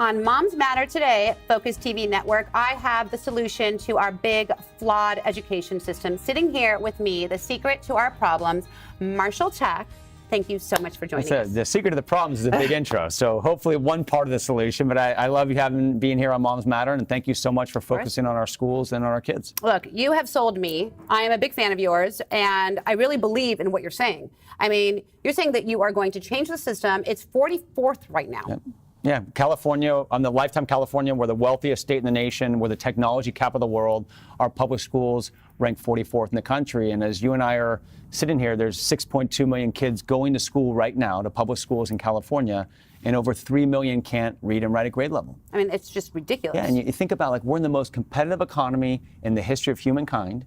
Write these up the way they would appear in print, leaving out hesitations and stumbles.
On Moms Matter today, Focus TV Network, I have the solution to our big, flawed education system. Sitting here with me, the secret to our problems, Marshall Tack. Thank you so much for joining us. The secret of the problems is a big intro, so hopefully one part of the solution, but I love you being here on Moms Matter, and thank you so much for focusing on our schools and on our kids. Look, you have sold me. I am a big fan of yours, and I really believe in what you're saying. I mean, you're saying that you are going to change the system. It's 44th right now. Yep. Yeah, California, on the Lifetime California, we're the wealthiest state in the nation, we're the technology capital of the world. Our public schools rank 44th in the country, and as you and I are sitting here, there's 6.2 million kids going to school right now, to public schools in California, and over 3 million can't read and write at grade level. I mean, it's just ridiculous. Yeah, and you think about, like, we're in the most competitive economy in the history of humankind,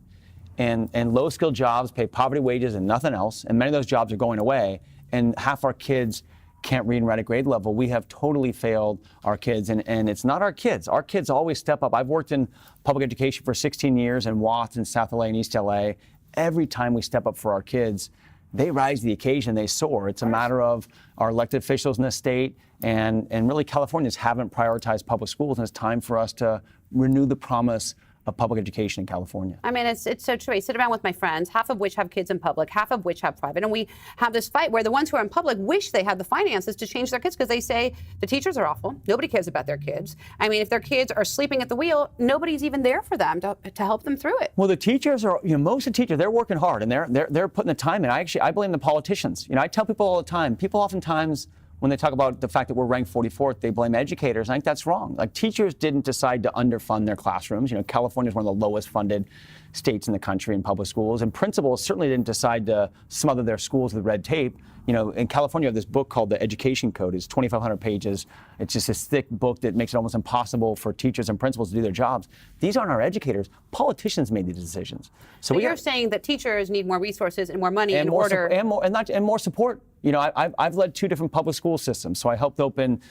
and low-skilled jobs pay poverty wages and nothing else, and many of those jobs are going away, and half our kids can't read and write at grade level. We have totally failed our kids, and it's not our kids. Our kids always step up. I've worked in public education for 16 years in Watts and South LA and East LA. Every time we step up for our kids, they rise to the occasion, they soar. It's a matter of our elected officials in the state, and really Californians haven't prioritized public schools, and it's time for us to renew the promise of public education in California. I mean, it's so true. I sit around with my friends, half of which have kids in public, half of which have private, and we have this fight where the ones who are in public wish they had the finances to change their kids because they say the teachers are awful. Nobody cares about their kids. I mean, if their kids are sleeping at the wheel, nobody's even there for them to help them through it. Well, the teachers are, most of the teachers, they're working hard and they're putting the time in. I blame the politicians. I tell people all the time, people oftentimes, when they talk about the fact that we're ranked 44th, they blame educators. I think that's wrong. Like, teachers didn't decide to underfund their classrooms. California is one of the lowest funded states in the country in public schools, and principals certainly didn't decide to smother their schools with red tape. In California, you have this book called the Education Code. It's 2,500 pages. It's just this thick book that makes it almost impossible for teachers and principals to do their jobs. These aren't our educators. Politicians made these decisions. So you're saying that teachers need more resources and more money and more support. I've led 2 different public school systems. So I helped open,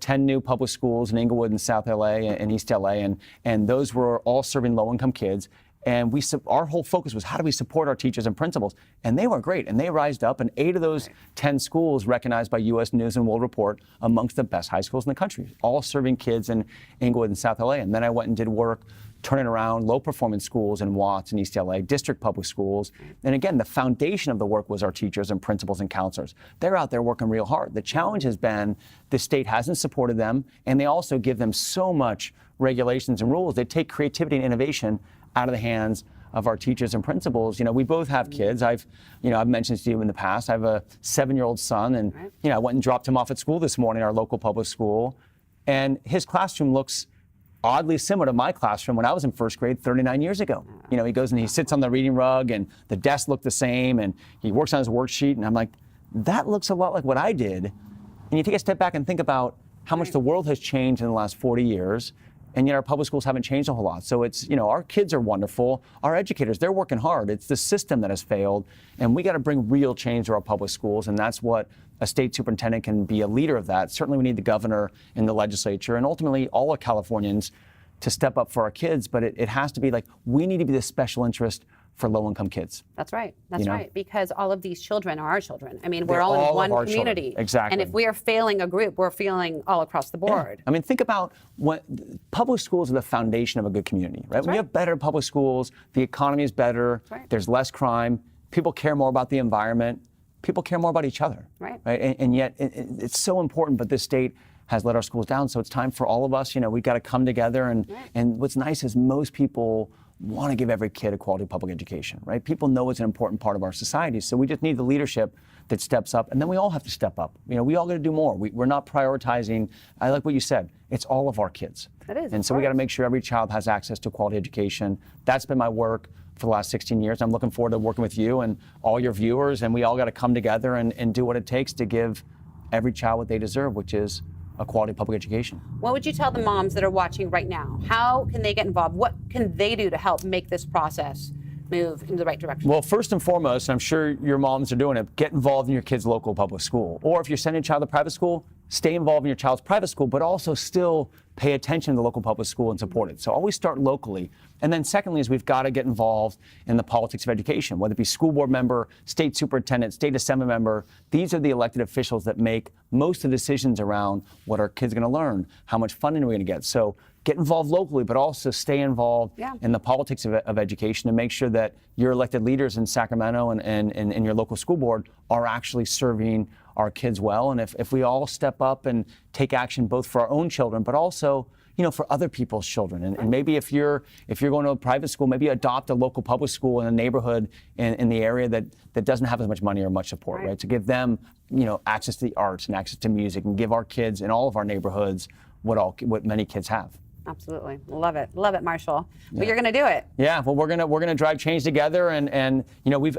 10 new public schools in Inglewood and South LA and East LA, and those were all serving low-income kids. And our whole focus was, how do we support our teachers and principals? And they were great, and they rised up, and 8 of those 10 schools recognized by U.S. News and World Report amongst the best high schools in the country, all serving kids in Inglewood and South LA. And then I went and did work turning around low-performance schools in Watts and East LA, district public schools. And again, the foundation of the work was our teachers and principals and counselors. They're out there working real hard. The challenge has been the state hasn't supported them, and they also give them so much regulations and rules. They take creativity and innovation out of the hands of our teachers and principals. We both have kids. I've mentioned to you in the past, I have a 7-year-old son, and I went and dropped him off at school this morning, our local public school, and his classroom looks oddly similar to my classroom when I was in first grade 39 years ago. He goes and he sits on the reading rug, and the desks look the same, and he works on his worksheet, and I'm like, that looks a lot like what I did. And you take a step back and think about how much the world has changed in the last 40 years, and yet our public schools haven't changed a whole lot. So it's, our kids are wonderful. Our educators, they're working hard. It's the system that has failed, and we got to bring real change to our public schools, and that's what a state superintendent can be a leader of that. Certainly we need the governor and the legislature, and ultimately all of Californians to step up for our kids, but it has to be like, we need to be the special interest for low-income kids. That's right. That's right. Because all of these children are our children. I mean, we're all in one community. Children. Exactly. And if we are failing a group, we're failing all across the board. Yeah. I mean, think about what public schools are the foundation of a good community, right? When you have better public schools, the economy is better, there's less crime, people care more about the environment, people care more about each other. Right. And yet it's so important, but this state has let our schools down. So it's time for all of us, we've got to come together. And what's nice is most people want to give every kid a quality public education, right? People know it's an important part of our society. So we just need the leadership that steps up. And then we all have to step up. We all got to do more. We're not prioritizing. I like what you said. It's all of our kids. It is. And so we got to make sure every child has access to quality education. That's been my work for the last 16 years. I'm looking forward to working with you and all your viewers. And we all got to come together and do what it takes to give every child what they deserve, which is a quality public education. What would you tell the moms that are watching right now? How can they get involved? What can they do to help make this process move in the right direction? Well, first and foremost, and I'm sure your moms are doing it, get involved in your kid's local public school. Or if you're sending a child to private school, stay involved in your child's private school, but also still pay attention to the local public school and support it. So always start locally. And then secondly is we've got to get involved in the politics of education, whether it be school board member, state superintendent, state assembly member. These are the elected officials that make most of the decisions around what our kids are going to learn, how much funding are we going to get. So get involved locally, but also stay involved in the politics of education and make sure that your elected leaders in Sacramento and your local school board are actually serving our kids well. And if we all step up and take action both for our own children, but also for other people's children. And maybe if you're going to a private school, maybe adopt a local public school in a neighborhood in the area that doesn't have as much money or much support, right? To give them, access to the arts and access to music and give our kids in all of our neighborhoods what many kids have. Absolutely. Love it, Marshall. But you're going to do it. Yeah, well, we're gonna drive change together, and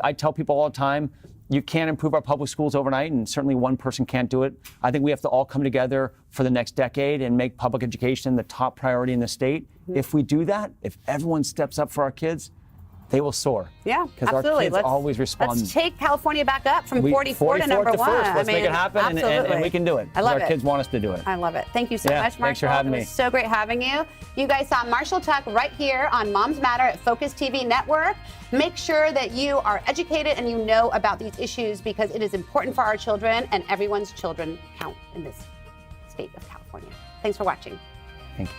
I tell people all the time, you can't improve our public schools overnight, and certainly one person can't do it. I think we have to all come together for the next decade and make public education the top priority in the state. If we do that, if everyone steps up for our kids, they will soar. Yeah, because absolutely. our kids always respond. Let's take California back up from 44 to number 1. First. Let's make it happen, and we can do it. I love it. Our kids want us to do it. I love it. Thank you so much, Marshall. Thanks for having me. It was so great having you. You guys saw Marshall Tuck right here on Moms Matter at Focus TV Network. Make sure that you are educated and you know about these issues because it is important for our children, and everyone's children count in this state of California. Thanks for watching. Thank you.